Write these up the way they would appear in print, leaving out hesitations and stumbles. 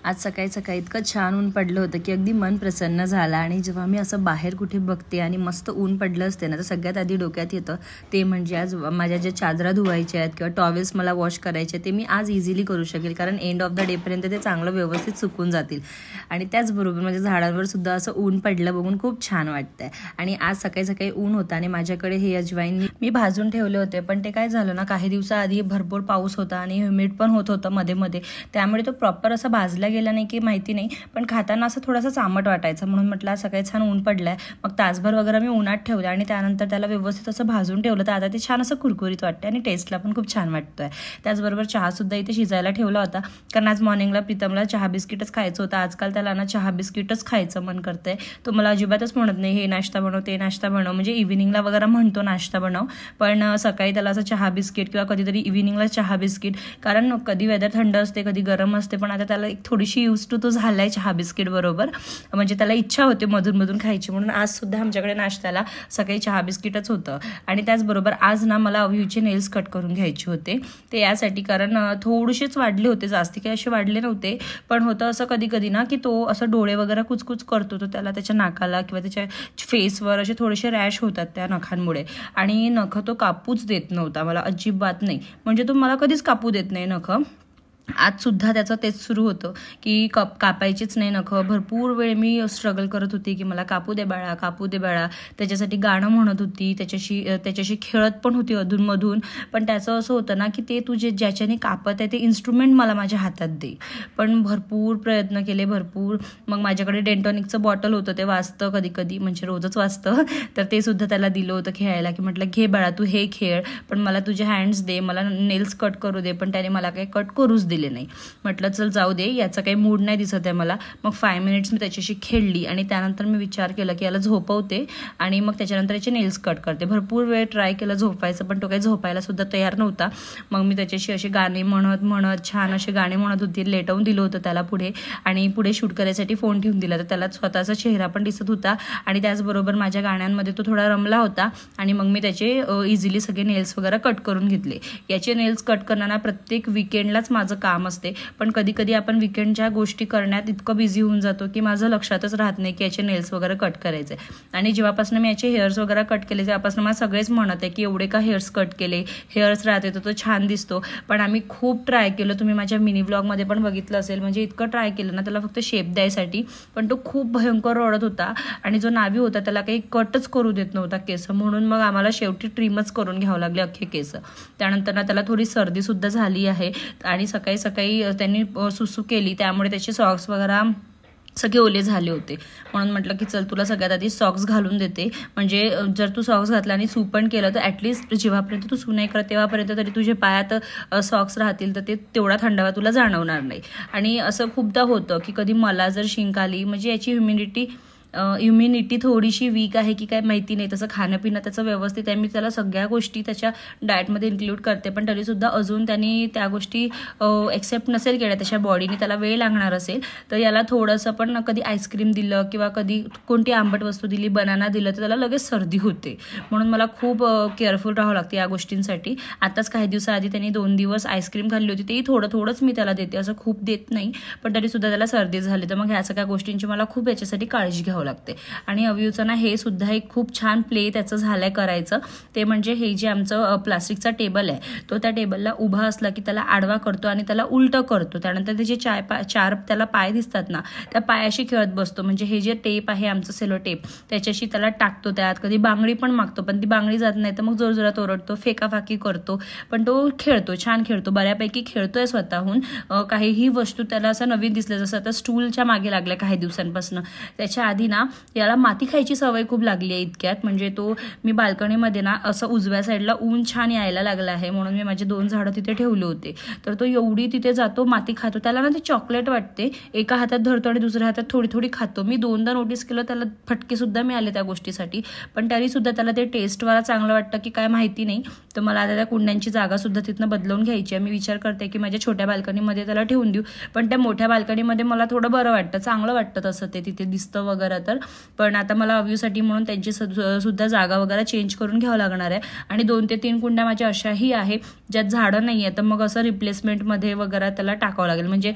आज सकाळी सकाळी इतकं छान ऊन पडलं होतं की अगदी मन प्रसन्न झालं। आणि जेव्हा मी असं बाहेर कुठे बघते आणि मस्त ऊन पडलं असते ना, तर सगळ्यात आधी डोक्यात येतं ते म्हणजे आज माझ्या ज्या चादरा धुवायच्या आहेत किंवा टॉवेल्स मला वॉश करायचे ते मी आज इझिली करू शकेल, कारण एंड ऑफ द डेपर्यंत ते चांगलं व्यवस्थित सुकून जातील। आणि त्याचबरोबर माझ्या झाडांवर सुद्धा असं ऊन पडलं बघून खूप छान वाटतंय। आणि आज सकाळी सकाळी ऊन होतं आणि माझ्याकडे हे अजवाईन मी भाजून ठेवले होते, पण ते काय झालं ना, काही दिवसाआधी भरपूर पाऊस होता आणि ह्युमिड पण होत होतं मध्ये मध्ये, त्यामुळे तो प्रॉपर असा भाजला गेला नाही की माहिती नाही, पण खाताना असं थोडासा चामट वाटायचं। म्हणून म्हटलं सकाळी छान ऊन पडलंय, मग तासभर वगैरे मी उन्हात ठेवलं आणि त्यानंतर त्याला व्यवस्थित असं भाजून ठेवलं, तर आता ते छान असं कुरकुरीत वाटतं आणि टेस्टला पण खूप छान वाटतोय। त्याचबरोबर चहा सुद्धा इथे शिजायला ठेवला होता, कारण आज मॉर्निंगला प्रीतमला चहा बिस्किटच खायचं होतं। आजकाल त्याला ना चहा बिस्किटच खायचं मन करतंय, तो मला अजिबातच म्हणत नाही हे नाश्ता बनव ते नाश्ता बनव, म्हणजे इव्हिनिंगला वगैरे म्हणतो नाश्ता बनव, पण सकाळी त्याला असं चहा बिस्किट किंवा कधीतरी इव्हिनिंगला चहा बिस्किट, कारण कधी वेदर थंड असते कधी गरम असते, पण आता त्याला एक थोडीशी यूज टू तो झालाय चहा बिस्किट बरोबर, म्हणजे त्याला इच्छा होते मधून मधून खायची। म्हणून आज सुद्धा आमच्याकडे नाश्त्याला सकाळी चहा बिस्किटच होतं। आणि त्याचबरोबर आज ना मला अव्यूचे नेल्स कट करून घ्यायचे होते, ते यासाठी कारण थोडेसेच वाढले होते, जास्ती काही असे वाढले नव्हते, पण होतं असं कधी कधी ना की तो असं डोळे वगैरे कुचकुच करतो, तो त्याला त्याच्या नाकाला किंवा त्याच्या फेसवर असे थोडेसे रॅश होतात त्या नखांमुळे, आणि नख तो कापूच देत नव्हता मला, अजिबात नाही, म्हणजे तो मला कधीच कापू देत नाही नख। आज सुद्धा त्याचं तेच सुरू होतं की कापायचीच नाही नखं। भरपूर वेळ मी स्ट्रगल करत होती की मला कापू दे बाळा कापू दे बाळा, त्याच्यासाठी गाणं म्हणत होती, त्याच्याशी खेळत पण होती अधूनमधून, पण त्याचं असं होतं ना की ते तुझे ज्याच्याने कापत आहे ते इन्स्ट्रुमेंट मला माझ्या हातात दे। पण भरपूर प्रयत्न केले भरपूर, मग माझ्याकडे डेंटॉनिकचं बॉटल होतं, ते वाजतं कधी कधी, म्हणजे रोजच वाजतं, तर ते सुद्धा त्याला दिलं होतं खेळायला, की म्हटलं घे बाळा तू हे खेळ, पण मला तुझे हँड्स दे, मला नेल्स कट करू दे, पण त्याने मला काही कट करूच दिले नाही। म्हटलं चल जाऊ दे, याचा काही मूड नाही दिसत आहे मला। मग 5 मिनिट्स मी त्याच्याशी खेळली आणि त्यानंतर मी विचार केला की याला झोपवते आणि मग त्याच्यानंतर याचे नेल्स कट करते। भरपूर वेळ ट्राय केलं झोपायचं, पण तो काही झोपायला सुद्धा तयार नव्हता। मग मी त्याच्याशी असे गाणे म्हणत म्हणत छान असे गाणे म्हणत होती, लेटवून दिलं होतं त्याला पुढे, आणि पुढे शूट करायसाठी फोन ठेवून दिला, तर त्याला स्वतःचा चेहरा पण दिसत होता आणि त्याचबरोबर माझ्या गाण्यांमध्ये तो थोडा रमला होता। आणि मग मी त्याचे इझिली सगळे नेल्स वगैरे कट करून घेतले। याचे नेल्स कट करताना प्रत्येक वीकेंडलाच माझं काम असते, पण कधी कधी आपण वीकेंडच्या गोष्टी करण्यात इतकं बिझी होऊन जातो की माझं लक्षातच राहत नाही की याचे नेल्स वगैरे कट करायचे। आणि जेव्हापासून मी याचे हेअर्स वगैरे कट केले तेव्हापासून मला सगळेच म्हणत आहे की एवढे का हेअर्स कट केले, हेअर्स राहते तर तो छान दिसतो। पण आम्ही खूप ट्राय केलं, तुम्ही माझ्या मिनी व्लॉगमध्ये पण बघितलं असेल, म्हणजे इतकं ट्राय केलं ना त्याला फक्त शेप द्यायसाठी, पण तो खूप भयंकर रडत होता आणि जो नावी होता त्याला काही कटच करू देत नव्हता केस, म्हणून मग आम्हाला शेवटी ट्रिमच करून घ्यावं लागले अख्खे केस। त्यानंतर ना त्याला थोडी सर्दी सुद्धा झाली आहे आणि सकाळी सकाळी त्यांनी सुसू केली, त्यामुळे त्याचे सॉक्स वगैरे सगळे ओले झाले होते। म्हणून म्हटलं की चल तुला सगळ्यात आधी सॉक्स घालून देते, म्हणजे जर तू सॉक्स घातला आणि सू पण केलं तर ॲटलिस्ट जेव्हापर्यंत तू सू नाही करत तेव्हापर्यंत तरी तुझे पायात सॉक्स राहतील, तर ते तेवढा थंडावा तुला जाणवणार नाही। आणि असं खूपदा होतं की कधी मला जर शिंक आली, म्हणजे याची इम्युनिटी थोडीशी वीक आहे की काय माहिती नाही, तसं खाणं पिणं त्याचं व्यवस्थित आहे, मी त्याला सगळ्या गोष्टी त्याच्या डाएटमध्ये इन्क्लूड करते, पण तरीसुद्धा अजून त्यांनी त्या गोष्टी एक्सेप्ट नसेल केल्या, त्याच्या बॉडीने त्याला वेळ लागणार असेल, तर याला थोडंसं पण कधी आईस्क्रीम दिलं किंवा कधी कोणती आंबट वस्तू दिली, बनाना दिलं, तर त्याला लगेच सर्दी होते। म्हणून मला खूप केअरफुल राहावं लागते या गोष्टींसाठी। आताच काही दिवसाआधी त्यांनी 2 दिवस आईस्क्रीम खाल्ली होती, तेही थोडंच मी त्याला देते, असं खूप देत नाही, पण तरीसुद्धा त्याला सर्दी झाली, तर मग ह्या सगळ्या गोष्टींची मला खूप याच्यासाठी काळजी घ्यावं लागते। आणि अव्यूचं ना हे सुद्धा एक खूप छान प्ले त्याचं झालंय करायचं, ते म्हणजे हे जे आमचं प्लास्टिकचा टेबल आहे, तो त्या टेबलला उभा असला की त्याला आडवा करतो आणि त्याला उलटं करतो, त्यानंतर त्याचे 4 त्याला पाय दिसतात ना, त्या पायाशी खेळत बसतो, म्हणजे हे जे टेप आहे आमचं सेलो टेप त्याच्याशी त्याला टाकतो, त्यात कधी बांगडी पण मागतो, पण ती बांगडी जात नाही, तर मग जोरजोरात ओरडतो, फेकाफाकी करतो, पण तो खेळतो, छान खेळतो, बऱ्यापैकी खेळतोय स्वतःहून। काहीही वस्तू त्याला असं नवीन दिसलं, जसं आता स्टूलच्या मागे लागल्या काही दिवसांपासून, त्याच्या आधी ना याला माती खायची सवय खूप लागली आहे इतक्यात, म्हणजे तो मी बाल्कनीमध्ये ना असं उजव्या साईडला ऊन छान यायला लागलं आहे, म्हणून मी माझे 2 झाडं तिथे ठेवले होते, तर तो एवढी तिथे जातो माती खातो, त्याला ना ते चॉकलेट वाटते, एका हातात धरतो आणि दुसऱ्या हातात थोडी थोडी खातो। मी 2दा नोटीस केलं, त्याला फटके सुद्धा मिळाले त्या गोष्टीसाठी, पण तरीसुद्धा त्याला ते टेस्टवाला चांगलं वाटतं की काय माहिती नाही, तर मला आता त्या कुंड्यांची जागा सुद्धा तिथनं बदलवून घ्यायची आहे। मी विचार करते की माझ्या छोट्या बाल्कनीमध्ये त्याला ठेवून देऊ, पण त्या मोठ्या बाल्कनीमध्ये मला थोडं बरं वाटतं, चांगलं वाटतं तसं ते तिथे दिसतं वगैरे, तर पण आता मला अव्यूसाठी म्हणून त्यांची सुद्धा जागा वगैरे चेंज करून घ्यावं लागणार आहे। आणि 2 ते 3 कुंड्या माझ्या अशाही आहे ज्यात झाडं नाही आहे, तर मग असं रिप्लेसमेंटमध्ये वगैरे त्याला टाकावं लागेल, म्हणजे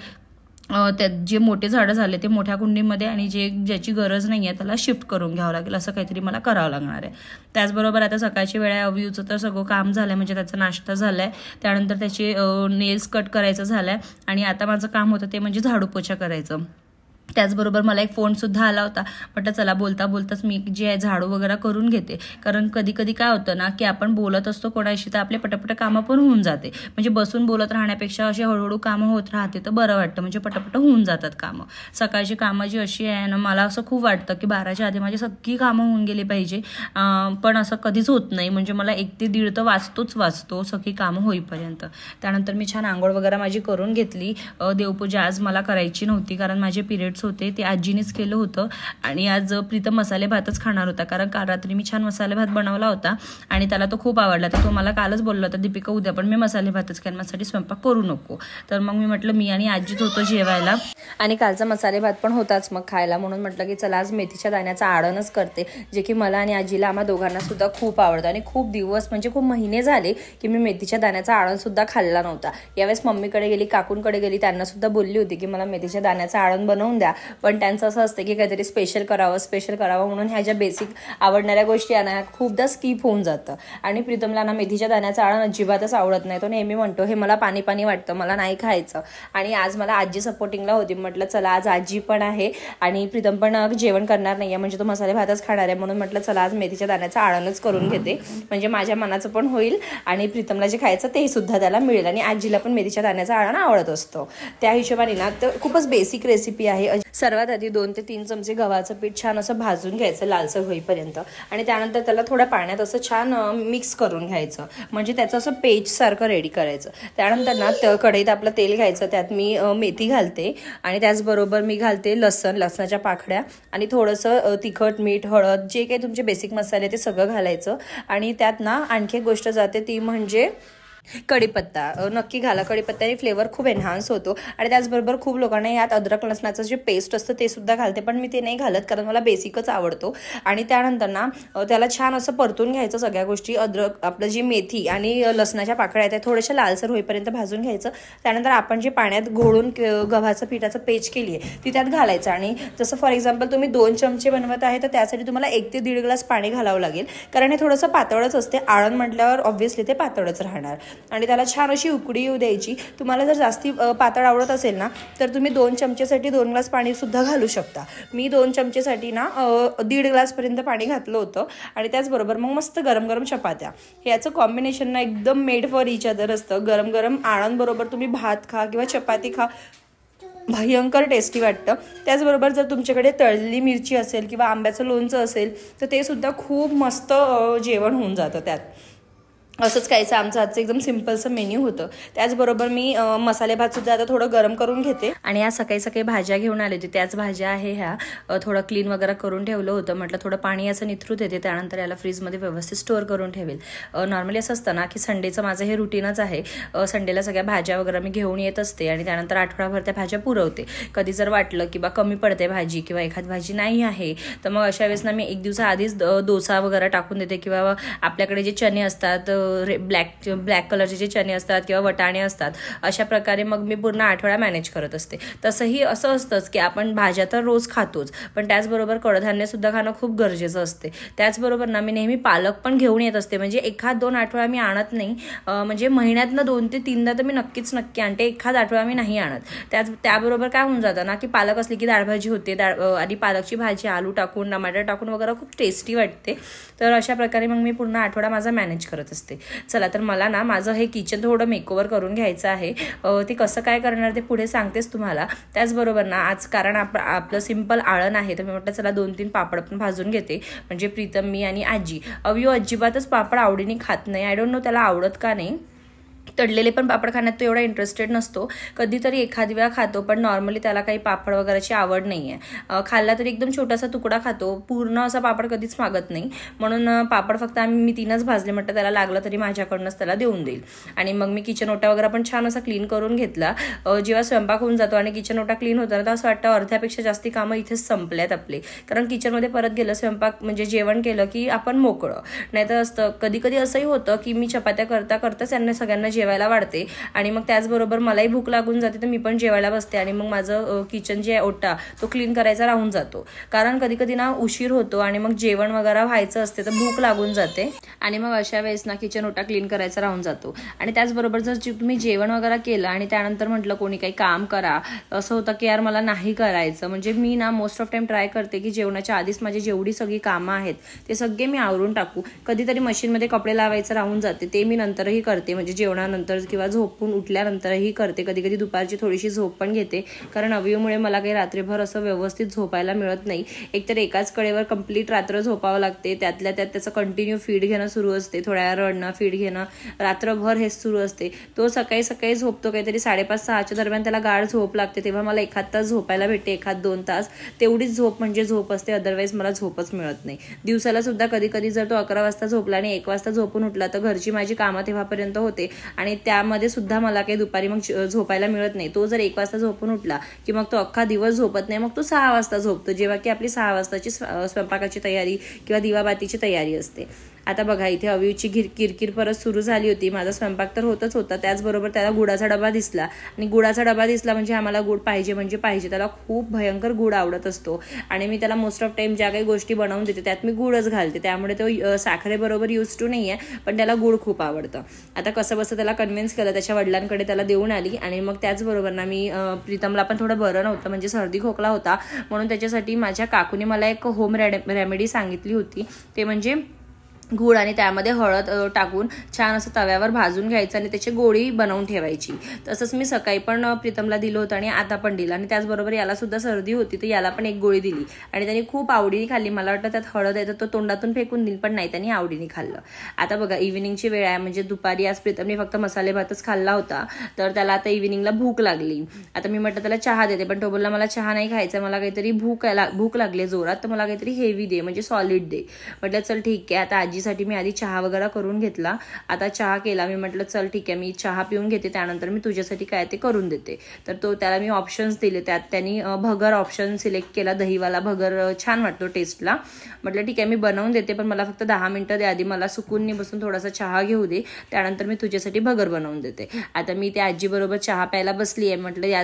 त्यात जे मोठे झाडं झाले ते मोठ्या कुंडीमध्ये आणि ज्याची गरज नाही आहे त्याला शिफ्ट करून घ्यावं लागेल, असं काहीतरी मला करावं लागणार आहे. त्याचबरोबर आता सकाळची वेळ आहे, अव्यूचं तर सगळं काम झालं आहे, म्हणजे त्याचा नाश्ता झाला आहे, त्यानंतर त्याचे नेल्स कट करायचं झालं आहे आणि आता माझं काम होतं ते म्हणजे झाडू पोछा करायचं. त्याचबरोबर मला एक फोनसुद्धा आला होता. म्हटलं चला बोलता बोलताच मी जे आहे झाडू वगैरे करून घेते, कारण कधी कधी काय होतं ना की आपण बोलत असतो कोणाशी तर आपले पटापट कामं पण होऊन जाते. म्हणजे बसून बोलत राहण्यापेक्षा अशी हळूहळू कामं होत राहते तर बरं वाटतं, म्हणजे पटापट होऊन जातात कामं. सकाळची कामं जी अशी आहे ना, मला असं खूप वाटतं की 12च्या आधी माझी सगळी कामं होऊन गेली पाहिजे, पण असं कधीच होत नाही. म्हणजे मला 1 ते 1:30 तर वाचतो सगळी कामं होईपर्यंत. त्यानंतर मी छान आंघोळ वगैरे माझी करून घेतली. देवपूजा आज मला करायची नव्हती कारण माझे पिरियड्स होते, ते आजीनेच केलं होतं आणि आज प्रीतम मसाले भातच खाणार होता, कारण काल रात्री मी छान मसाले भात बनवला होता आणि त्याला तो खूप आवडला. तर तो मला कालच बोलला होता, दीपिका उद्या पण मी मसाले भातच खाईन, माझ्यासाठी स्वयंपाक करू नको. तर मग मी म्हटलं मी आणि आजीच होतो जेवायला आणि कालचा मसाले भात पण होताच मग खायला, म्हणून म्हटलं की चला आज मेथीच्या दाण्याचा आडणच करते, जे की मला आणि आजीला आम्हा दोघांना सुद्धा खूप आवडतं आणि खूप दिवस म्हणजे खूप महिने झाले की मी मेथीच्या दाण्याचा आडण सुद्धा खाल्ला नव्हता. यावेळेस मम्मीकडे गेली, काकूंकडे गेली, त्यांना सुद्धा बोलली होती की मला मेथीच्या दाण्याचा आडण बनवून द्या, पण त्यांचं असं असतं की काहीतरी स्पेशल करावं म्हणून ह्या ज्या बेसिक आवडणाऱ्या गोष्टी आहे ना खूपदा स्किप होऊन जातं. आणि प्रीतमला ना मेथीच्या दाण्याचं आळण अजिबातच आवडत नाही, तो नेहमी म्हणतो हे मला पाणी पाणी वाटतं, मला नाही खायचं. आणि आज मला आजी सपोर्टिंगला होती, म्हटलं चला आज आजी पण आहे आणि प्रीतम पण जेवण करणार नाही आहे, म्हणजे तो मसाले भातच खाणार आहे, म्हणून म्हटलं चला आज मेथीच्या दाण्याचं आळणच करून घेते, म्हणजे माझ्या मनाचं पण होईल आणि प्रीतमला जे खायचं ते सुद्धा त्याला मिळेल. आणि आजीला पण मेथीच्या दाण्याचं आळण आवडत असतो, त्या हिशोबाने ना तर खूपच बेसिक रेसिपी आहे. सर्वात आधी 2 ते 3 चमचे गव्हाचं पीठ छान असं भाजून घ्यायचं लालसर होईपर्यंत आणि त्यानंतर त्याला थोड्या पाण्यात असं छान मिक्स करून घ्यायचं, म्हणजे त्याचं असं पेस्ट सारखं रेडी करायचं. त्यानंतर ना कढईत आपलं तेल घ्यायचं, त्यात मी मेथी घालते आणि त्याचबरोबर मी घालते लसणाच्या पाकळ्या आणि थोडंसं तिखट, मीठ, हळद, जे काही तुमचे बेसिक मसाले ते सगळं घालायचं. आणि त्यात ना आणखी एक गोष्ट जाते ती म्हणजे कढीपत्ता नक्की घाला, कढीपत्त्याने फ्लेवर खूप एनहान्स होतो. आणि त्याचबरोबर खूप लोकांना यात अद्रक लसणाचं जे पेस्ट असतं ते सुद्धा घालते, पण मी ते नाही घालत कारण मला बेसिकच आवडतो. आणि त्यानंतर ना त्याला छान असं परतून घ्यायचं सगळ्या गोष्टी. अद्रक, आपलं जी मेथी आणि लसणाच्या पाकळ्या आहेत त्या थोड्याशा लालसर होईपर्यंत भाजून घ्यायचं. त्यानंतर आपण जे पाण्यात घोळून गव्हाचं पिठाचं पेस्ट केली आहे ती त्यात घालायचं. आणि जसं फॉर एक्झाम्पल तुम्ही 2 चमचे बनवत आहे तर त्यासाठी तुम्हाला 1 ते 1.5 ग्लास पाणी घालावं लागेल, कारण हे थोडंसं पातळच असते. आळण म्हटल्यावर ऑब्व्हियसली ते पातळच राहणार आणि त्याला छान अशी उकळी येऊ द्यायची. तुम्हाला जर जास्ती पातळ आवडत असेल ना तर तुम्ही 2 चमचेसाठी 2 ग्लास पाणी सुद्धा घालू शकता. मी 2 चमचेसाठी ना 1.5 ग्लासपर्यंत पाणी घातलं होतं. आणि त्याचबरोबर मग मस्त गरम गरम चपात्या, याचं कॉम्बिनेशन ना एकदम मेड फॉर इच अदर असतं. गरम गरम आळणबरोबर तुम्ही भात खा किंवा चपाती खा, भयंकर टेस्टी वाटतं. त्याचबरोबर जर तुमच्याकडे तळलेली मिरची असेल किंवा आंब्याचं लोणचं असेल तर ते सुद्धा खूप मस्त जेवण होऊन जातं त्यात. असंच कायचं आमचं आजचं एकदम सिम्पलचं मेन्यू होतं. त्याचबरोबर मी मसाले भातसुद्धा आता थोडं गरम करून घेते. आणि आज सकाळी सकाळी भाज्या घेऊन आले होते, त्याच भाज्या आहे ह्या. थोडं क्लीन वगैरे करून ठेवलं होतं, म्हटलं थोडं पाणी याचं निथरू देते, त्यानंतर याला फ्रीजमध्ये व्यवस्थित स्टोअर करून ठेवेल. नॉर्मली असं असतं ना की संडेचं माझं हे रुटीनच आहे, संडेला सगळ्या भाज्या वगैरे मी घेऊन येत असते आणि त्यानंतर आठवडाभर त्या भाज्या पुरवते. कधी जर वाटलं की बा कमी पडते भाजी किंवा एखादी भाजी नाही आहे तर मग अशा वेळेस ना मी 1 दिवसाआधीच डोसा वगैरे टाकून देते, किंवा आपल्याकडे जे चणे असतात ब्लॅक कलरचे जे चणे असतात किंवा वटाणे असतात, अशा प्रकारे मग मी पूर्ण आठवडा मॅनेज करत असते. तसंही असं असतंच की आपण भाज्या तर रोज खातोच, पण त्याचबरोबर कडधान्य सुद्धा खाणं खूप गरजेचं असते. त्याचबरोबर ना मी नेहमी पालक पण घेऊन येत असते, म्हणजे 1-2 आठवडा मी आणत नाही, म्हणजे महिन्यातनं 2 ते 3दा तर मी नक्की आणते, एखाद आठवडा मी नाही आणत. त्याबरोबर काय होऊन जातं ना की पालक असली की डाळभाजी होते, आणि पालकची भाजी आलू टाकून टमाटर टाकून वगैरे खूप टेस्टी वाटते. तर अशा प्रकारे मग मी पूर्ण आठवडा माझा मॅनेज करत असते. चला तर मला ना माझं हे किचन थोडं मेकओव्हर करून घ्यायचं आहे, ते कसं काय करणार ते पुढे सांगतेच तुम्हाला. त्याचबरोबर ना आज कारण आपलं सिंपल आळण आहे तर मी म्हटलं चला 2-3 पापड पण भाजून घेते, म्हणजे प्रीतम, मी आणि आजी. अव्यू अजिबातच पापड आवडीने खात नाही, आय डोंट नो त्याला आवडत का नाही. तळलेले पण पापड खाण्यात तो एवढा इंटरेस्टेड नसतो, कधीतरी एखादी वेळा खातो, पण नॉर्मली त्याला काही पापड वगैरेची आवड नाही आहे. खाल्ला तरी एकदम छोटासा तुकडा खातो, पूर्ण असा पापड कधीच मागत नाही. म्हणून पापड फक्त मी 3च भाजले, म्हटलं त्याला लागलं तरी माझ्याकडनंच त्याला देऊन देईल. आणि मग मी किचन ओटा वगैरे पण छान असा क्लीन करून घेतला. जेव्हा स्वयंपाक होऊन जातो आणि किचन ओटा क्लीन होतं ना तर असं वाटतं अर्ध्यापेक्षा जास्ती कामं इथेच संपल्यात आपले, कारण किचनमध्ये परत गेलं स्वयंपाक म्हणजे जेवण केलं की आपण मोकळं. नाहीतर असतं कधी कधी असंही होतं की मी चपात्या करता करताच यांना सगळ्यांना जेवायला वाढते आणि मग त्याचबरोबर मलाही भूक लागून जाते तर मी पण जेवायला बसते आणि मग माझं किचन जे आहे ओटा तो क्लीन करायचा राहून जातो. कारण कधी कधी ना उशीर होतो आणि मग जेवण वगैरे व्हायचं असते तर भूक लागून जाते आणि मग अशा वेळेस ना किचन ओटा क्लीन करायचा राहून जातो. आणि त्याचबरोबर जर तुम्ही जेवण वगैरे केलं आणि त्यानंतर म्हटलं कोणी काही काम करा, असं होतं की यार मला नाही करायचं. म्हणजे मी ना मोस्ट ऑफ टाइम ट्राय करते की जेवणाच्या आधीच माझी जेवढी सगळी कामं आहेत ते सगळे मी आवरून टाकू. कधीतरी मशीनमध्ये कपडे लावायचं राहून जाते, ते मी नंतरही करते, म्हणजे जेवणानंतर किंवा झोपून उठल्यानंतरही करते. कधी कधी दुपारची थोडीशी झोप पण घेते, कारण अवयवमुळे मला काही रात्रभर असं व्यवस्थित झोपायला मिळत नाही. एकतर एकाच कडेवर कंप्लीट रात्र झोपावं लागते, त्यातल्या त्यात त्याचं कंटिन्यू फीड घेणं सुरू असते, थोड्या रडणं, फीड घेणं, रात्रभर हे सुरू असते. तो सकाळी सकाळी झोपतो काहीतरी 5:30-6च्या दरम्यान, त्याला गाढ झोप लागते, तेव्हा मला 1 तास झोपायला भेटते, 1-2 तास. तेवढीच झोप म्हणजे झोप असते, अदरवाईज मला झोपच मिळत नाही. दिवसाला सुद्धा कधी कधी जर तो 11 वाजता झोपला आणि 1 वाजता झोपून उठला तर घरची माझी कामं तेव्हापर्यंत होते आणि त्यामध्ये सुद्धा मला काही दुपारी मग झोपायला मिळत नाही. तो जर 1 वाजता झोपून उठला की मग तो अख्खा दिवस झोपत नाही, मग तो 6 वाजता झोपतो, जेव्हा की आपली 6 वाजताची स्वयंपाकाची तयारी किंवा दिवाबातीची तयारी असते. आता बघा इथे अविवची किरकिर परत सुरू झाली होती. माझा स्वयंपाक तर होतच होता, त्याचबरोबर त्याला गुळाचा डबा दिसला आणि गुळाचा डबा दिसला म्हणजे आम्हाला गुळ पाहिजे म्हणजे पाहिजे. त्याला खूप भयंकर गुळ आवडत असतो आणि मी त्याला मोस्ट ऑफ टाइम ज्या काही गोष्टी बनवून देते त्यात मी गुळच घालते, त्यामुळे तो साखरेबरोबर यूज टू नाही आहे, पण त्याला गुळ खूप आवडतं. आता कसं बसं त्याला कन्व्हिन्स केलं, त्याच्या वडिलांकडे त्याला देऊन आली आणि मग त्याचबरोबर ना मी प्रीतमला पण थोडं बरं नव्हतं, म्हणजे सर्दी खोकला होता, म्हणून त्याच्यासाठी माझ्या काकूने मला एक होम रेमेडी सांगितली होती. ते म्हणजे गूळ आणि त्यामध्ये हळद टाकून छान असं तव्यावर भाजून घ्यायचं आणि त्याची गोळी बनवून ठेवायची. तसंच मी सकाळी पण प्रीतमला दिलं होतं आणि आता पण दिलं. आणि त्याचबरोबर याला सुद्धा सर्दी होती तर याला पण एक गोळी दिली आणि त्याने खूप आवडीने खाल्ली. मला वाटतं त्यात हळद आहे तर तो तोंडातून फेकून देईल, पण नाही, त्यांनी आवडीने खाल्लं. आता बघा इव्हिनिंगची वेळ आहे, म्हणजे दुपारी आज प्रीतमने फक्त मसाले भातच खाल्ला होता, तर त्याला आता इव्हिनिंगला भूक लागली. आता मी म्हटलं त्याला चहा देते, पण तो बोलला मला चहा नाही खायचा, मला काहीतरी भूक लागली जोरात, तर मला काहीतरी हेवी दे, म्हणजे सॉलिड दे. म्हटलं चल ठीक आहे. आता साठी मी आधी चहा वगैरे करून घेतला. आता चहा केला, मी म्हटलं चल ठीक आहे मी चहा पिऊन घेते, त्यानंतर मी तुझ्यासाठी काय ते करून देते. तर त्याला मी ऑप्शन्स दिले, त्यात त्यांनी भगर ऑप्शन सिलेक्ट केला, दहीवाला भगर छान वाटतो टेस्टला. म्हटलं ठीक आहे मी बनवून देते, पण मला फक्त 10 मिनिटं दे, आधी मला सुकूननी बसून थोडासा चहा घेऊ दे, त्यानंतर मी तुझ्यासाठी भगर बनवून देते. आता मी त्या आजी बरोबर चहा प्यायला बसली आहे. म्हटलं या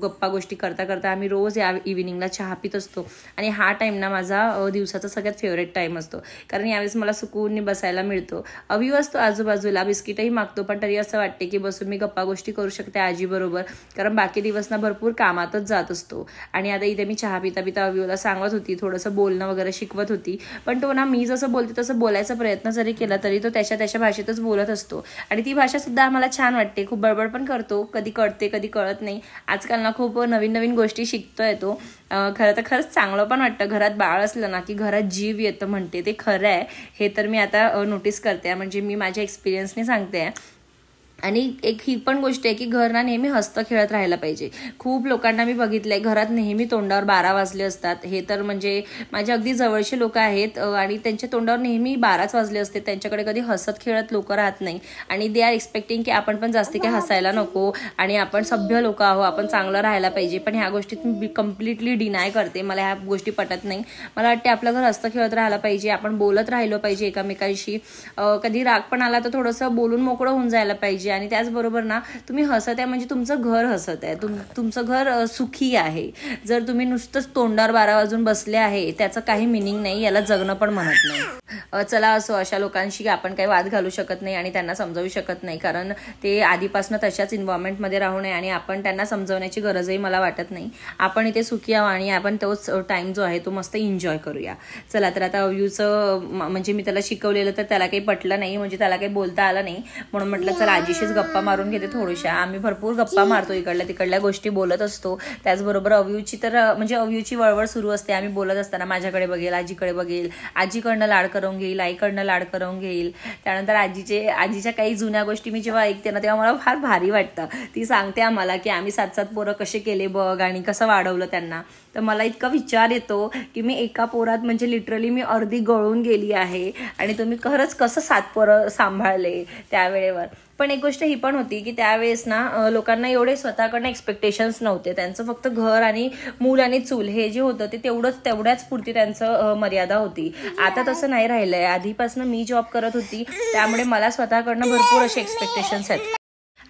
गप्पा गोष्टी करता करता आम्ही रोज या इव्हिनिंगला चहा पित असतो आणि हा टाइम ना माझा दिवसाचा सगळ्यात फेवरेट टाइम असतो, कारण यावेळेस मला सुकून बसायला मिळतो. अविव असतो आजूबाजूला, बिस्किटही मागतो, पण तरी असं वाटते की बसून मी गप्पा गोष्टी करू शकते आजी बरोबर, कारण बाकी दिवस ना भरपूर कामातच जात असतो. आणि आता इथे मी चहा पिता पिता अविवला सांगत होती, थोडंसं बोलणं वगैरे शिकवत होती, पण तो ना मी जसं बोलते तसं बोलायचा प्रयत्न जरी केला तरी तो त्याच्या भाषेतच बोलत असतो आणि ती भाषा सुद्धा आम्हाला छान वाटते. खूप बडबड पण करतो, कधी कळते कधी कळत नाही. आजकाल ना खूप नवीन नवीन गोष्टी शिकतोय तो. खरंच चांगलं पण वाटतं. घरात बाळ असलं ना की घरात जीव येतं म्हणते, ते खरं आहे. हे तर मी आता नोटीस करते, म्हणजे मी माझ्या एक्सपिरियन्सने सांगते. आणि एक ही पण गोष्ट आहे की घर ना नेहमी हसतं खेळत राहायला पाहिजे. खूप लोकांना मी बघितलंय घरात नेहमी तोंडावर 12 वाजले असतात. हे तर म्हणजे माझे अगदी जवळचे लोक आहेत आणि त्यांच्या तोंडावर नेहमी 12च वाजले असते. त्यांच्याकडे कधी हसत खेळत लोक राहत नाही आणि दे आर एक्सपेक्टिंग की आपण पण जास्ती काही हसायला नको आणि आपण सभ्य लोक आहो, आपण चांगलं राहायला पाहिजे. पण ह्या गोष्टीत मी कम्प्लिटली डिनाय करते. मला ह्या गोष्टी पटत नाही. मला वाटते आपलं घर हसतं खेळत राहायला पाहिजे, आपण बोलत राहिलो पाहिजे एकमेकांशी. कधी राग पण आला तर थोडंसं बोलून मोकळं होऊन जायला पाहिजे. आणि त्याचबरोबर ना तुम्ही हसत आहे म्हणजे तुमचं घर हसत आहे, तुमचं घर सुखी आहे. जर तुम्ही नुसतंच तोंडावर 12 वाजून बसले आहे त्याचं काही मिनिंग नाही, याला जगणं पण म्हणत नाही. चला असो, अशा लोकांशी आपण काही वाद घालू शकत नाही आणि त्यांना समजावू शकत नाही, कारण ते आधीपासून तशाच एन्व्हायरमेंटमध्ये राहू नये आणि आपण त्यांना समजवण्याची गरजही मला वाटत नाही. आपण इथे सुखी आहो आणि आपण तोच टाइम जो आहे तो मस्त एन्जॉय करूया. चला तर आता अव्यूचं म्हणजे मी त्याला शिकवलेलं तर त्याला काही पटलं नाही, म्हणजे त्याला काही बोलता आलं नाही, म्हणून म्हटलं चला आजीशीच गप्पा मारून घेते थोड्याशा. आम्ही भरपूर गप्पा मारतो, इकडल्या तिकडल्या गोष्टी बोलत असतो. त्याचबरोबर अव्यूची तर म्हणजे अव्यूची वळवळ सुरू असते. आम्ही बोलत असताना माझ्याकडे बघेल, आजीकडे बघेल, आजीकडनं लाड करून घेईल, आईकडनं लाड करून घेईल. त्यानंतर आजीच्या काही जुन्या गोष्टी मी जेव्हा ऐकते ना तेव्हा मला फार भारी वाटतं. ती सांगते आम्हाला की आम्ही 7-7 पोरं कसे केले बघ आणि कसं वाढवलं त्यांना. तर मला इतका विचार येतो की मी एका पोरात म्हणजे लिटरली मी अर्धी गळून गेली आहे आणि तुम्ही खरंच कसं 7 पोरं सांभाळले त्यावेळेवर. पण एक गोष्ट ही पण होती की त्यावेळेस ना लोकांना एवढे स्वतःकडनं एक्सपेक्टेशन्स नव्हते. त्यांचं फक्त घर आणि मूल आणि चूल हे जे होतं ते तेवढ्याच पुरती त्यांचं मर्यादा होती. आता तसं नाही राहिलंय. आधीपासून मी जॉब करत होती त्यामुळे मला स्वतःकडनं भरपूर असे एक्सपेक्टेशन्स आहेत.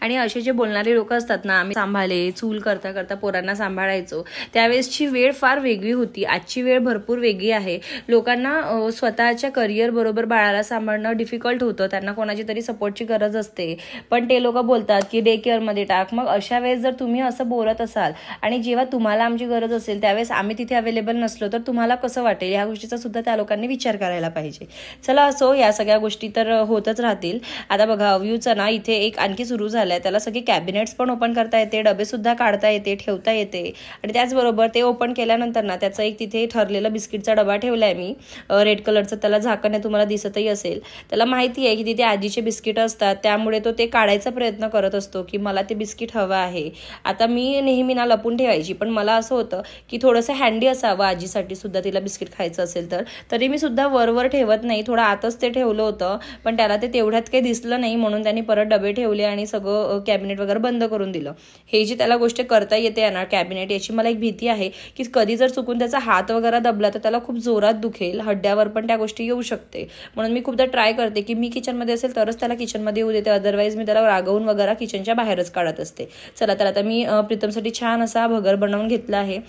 आणि असे जे बोलणारे लोक असतात ना, आम्ही सांभाळले, चूल करता करता पोरांना सांभाळायचो, त्यावेळेसची वेळ फार वेगळी होती. आजची वेळ भरपूर वेगळी आहे. लोकांना स्वतःच्या करिअर बरोबर बाळाला सांभाळणं डिफिकल्ट होतं, त्यांना कोणाची तरी सपोर्टची गरज असते, पण ते लोक बोलतात की डे केअरमध्ये टाक. मग अशा वेळेस जर तुम्ही असं बोलत असाल आणि जेव्हा तुम्हाला आमची गरज असेल त्यावेळेस आम्ही तिथे अवेलेबल नसलो तर तुम्हाला कसं वाटेल, ह्या गोष्टीचा सुद्धा त्या लोकांनी विचार करायला पाहिजे. चला असो, या सगळ्या गोष्टी तर होतच राहतील. आता बघा, अव्यूचं ना इथे एक आणखी सुरू झालंय. त्याला सगळे कॅबिनेट्स पण ओपन करता येते, डबे सुद्धा काढता येते, ठेवता येते. आणि त्याचबरोबर ते ओपन केल्यानंतर ना त्याचा एक तिथे ठरलेला बिस्किटचा डबा ठेवलाय मी, रेड कलरचं. त्याला झाकण आहे, तुम्हाला दिसतही असेल. त्याला माहिती आहे की तिथे आजीचे बिस्किट असतात, त्यामुळे तो ते काढायचा प्रयत्न करत असतो की मला ते बिस्किट हवं आहे. आता मी नेहमी ना लपून ठेवायची, पण मला असं होतं की थोडंसं हँडी असावं आजीसाठी सुद्धा, तिला बिस्किट खायचं असेल तर. तरी मी सुद्धा वरवर ठेवत नाही, थोडं आतच ते ठेवलं होतं, पण त्याला ते तेवढ्यात काही दिसलं नाही म्हणून त्यांनी परत डबे ठेवले आणि सगळं कॅबिनेट वगैरे बंद करून दिलं. हे जी त्याला गोष्ट करता येते ना कॅबिनेट, याची मला एक भीती आहे की कधी जर चुकून त्याचा हात वगैरे दबला तर त्याला खूप जोरात दुखेल, हड्ड्यावर पण त्या गोष्टी येऊ शकते. म्हणून मी खूपदा ट्राय करते की मी किचनमध्ये असेल तरच त्याला किचनमध्ये येऊ देते, अदरवाईज मी त्याला रागवून वगैरे किचनच्या बाहेरच काढत असते. चला तर आता मी प्रीतमसाठी छान असा भगर बनवून घेतला आहे.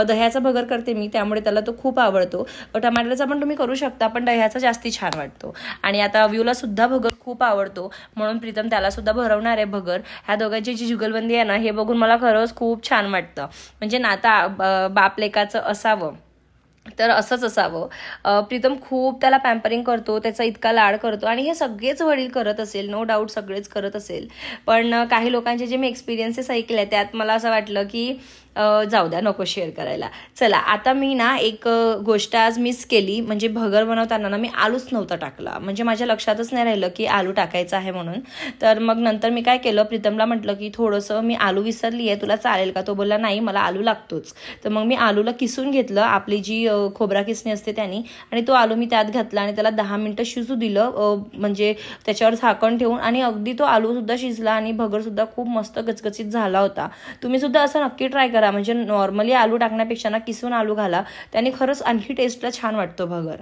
दह्याचा भगर करते मी, त्यामुळे त्याला तो खूप आवडतो. टमाटरचा पण तुम्ही करू शकता, पण दह्याचा जास्ती छान वाटतो. आणि आता अव्यूला सुद्धा भगर खूप आवडतो, म्हणून प्रीतम त्याला सुद्धा भरवणार आहे भगर. ह्या दोघांची जी जुगलबंदी आहे ना, हे बघून मला खरंच खूप छान वाटतं. म्हणजे नाता बाप लेकाचं असावं तर असंच असावं. प्रीतम खूप त्याला पॅम्परिंग करतो, त्याचा इतका लाड करतो, आणि हे सगळेच वडील करत असेल, नो डाऊट सगळेच करत असेल. पण काही लोकांचे जे मी एक्सपिरियन्सेस ऐकले त्यात मला असं वाटलं की जाऊ द्या, नको शेअर करायला. चला, आता मी ना एक गोष्ट आज मिस केली. म्हणजे भगर बनवताना ना मी आलूच नव्हता टाकला, म्हणजे माझ्या लक्षातच नाही राहिलं की आलू टाकायचं आहे म्हणून. तर मग नंतर मी काय केलं, प्रीतमला म्हटलं की थोडंसं मी आलू विसरली आहे, तुला चालेल का? तो बोलला नाही, मला आलू लागतोच. तर मग मी आलूला किसून घेतलं, आपली जी खोबरा किसणी असते त्यांनी, आणि तो आलू मी त्यात घातला आणि त्याला 10 मिनिटं शिजू दिलं, म्हणजे त्याच्यावर झाकण ठेवून. आणि अगदी तो आलू सुद्धा शिजला आणि भगर सुद्धा खूप मस्त गचगचीत झाला होता. तुम्ही सुद्धा असं नक्की ट्राय करा. म्हणजे नॉर्मली आलू टाकण्यापेक्षा ना किसून आलू घाला, त्याने खरंच आणखी टेस्टला छान वाटतो भगर.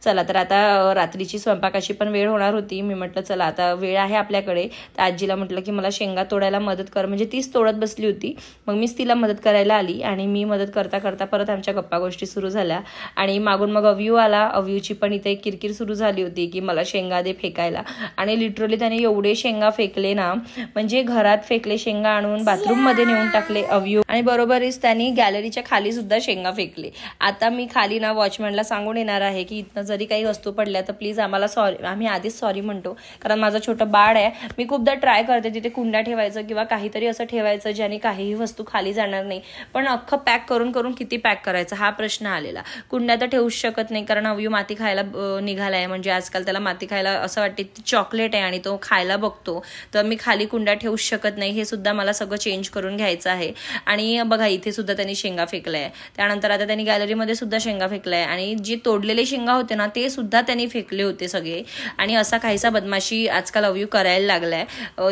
चला तर आता रात्रीची स्वयंपाकाची पण वेळ होणार होती. मी म्हटलं चला आता वेळ आहे आपल्याकडे, तर आजीला म्हटलं की मला शेंगा तोडायला मदत कर. म्हणजे तीच तोडत बसली होती, मग मीच तिला मदत करायला आली. आणि मी मदत करता करता परत आमच्या गप्पा गोष्टी सुरू झाल्या. आणि मागून मग अव्यू आला. अव्यूची पण इथे एक किरकिर सुरू झाली होती की मला शेंगा दे फेकायला. आणि लिटरली त्याने एवढे शेंगा फेकले ना, म्हणजे घरात फेकले शेंगा, आणून बाथरूममध्ये नेऊन टाकले अव्यू. आणि बरोबरच त्यांनी गॅलरीच्या खाली सुद्धा शेंगा फेकले. आता मी खाली ना वॉचमॅनला सांगून येणार आहे की इथनं जरी काही वस्तू पडल्या तर प्लीज आम्हाला सॉरी. आम्ही आधीच सॉरी म्हणतो, कारण माझं छोटं बाळ आहे. मी खूपदा ट्राय करते तिथे कुंड्या ठेवायचं किंवा काहीतरी असं ठेवायचं ज्याने काहीही वस्तू खाली जाणार नाही, पण अख्खं पॅक करून करून किती पॅक करायचं हा प्रश्न आलेला. कुंड्या तर ठेवूच शकत नाही, कारण अव्यू माती खायला निघालाय. म्हणजे आजकाल त्याला माती खायला असं वाटते ती चॉकलेट आहे आणि तो खायला बघतो, तर मी खाली कुंड्या ठेवूच शकत नाही. हे सुद्धा मला सगळं चेंज करून घ्यायचं आहे. आणि बघा इथे सुद्धा त्यांनी शेंगा फेकलाय. त्यानंतर आता त्यांनी गॅलरीमध्ये सुद्धा शेंगा फेकलाय, आणि जे तोडलेले शेंगा होते ना ते सुद्धा त्यांनी फेकले होते सगळे. आणि असा काहीसा बदमाशी आजकाल अव्यू करायला लागलाय,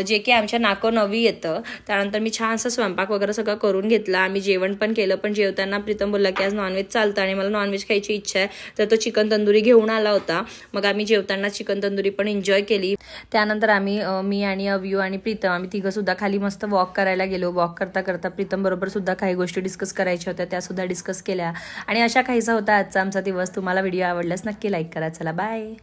जे की आमच्या नाको नवी येतं. त्यानंतर मी छान असं स्वयंपाक वगैरे सगळं करून घेतला. आम्ही जेवण पण केलं, पण जेवताना प्रीतम बोलला की आज नॉनव्हेज चालतं आणि मला नॉनव्हेज खायची इच्छा आहे, तर तो चिकन तंदुरी घेऊन आला होता. मग आम्ही जेवताना चिकन तंदुरी पण एन्जॉय केली. त्यानंतर आम्ही मी आणि अव्यू आणि प्रीतम आम्ही तिघं सुद्धा खाली मस्त वॉक करायला गेलो. वॉक करता करता प्रीतम बरोबर सुद्धा काही गोष्टी डिस्कस करायच्या होत्या, त्या सुद्धा डिस्कस केल्या. आणि अशा काहीसा होता आजचा आमचा दिवस. तुम्हाला व्हिडिओ आवडल्यास नक्की लाईक करा. चला बाय.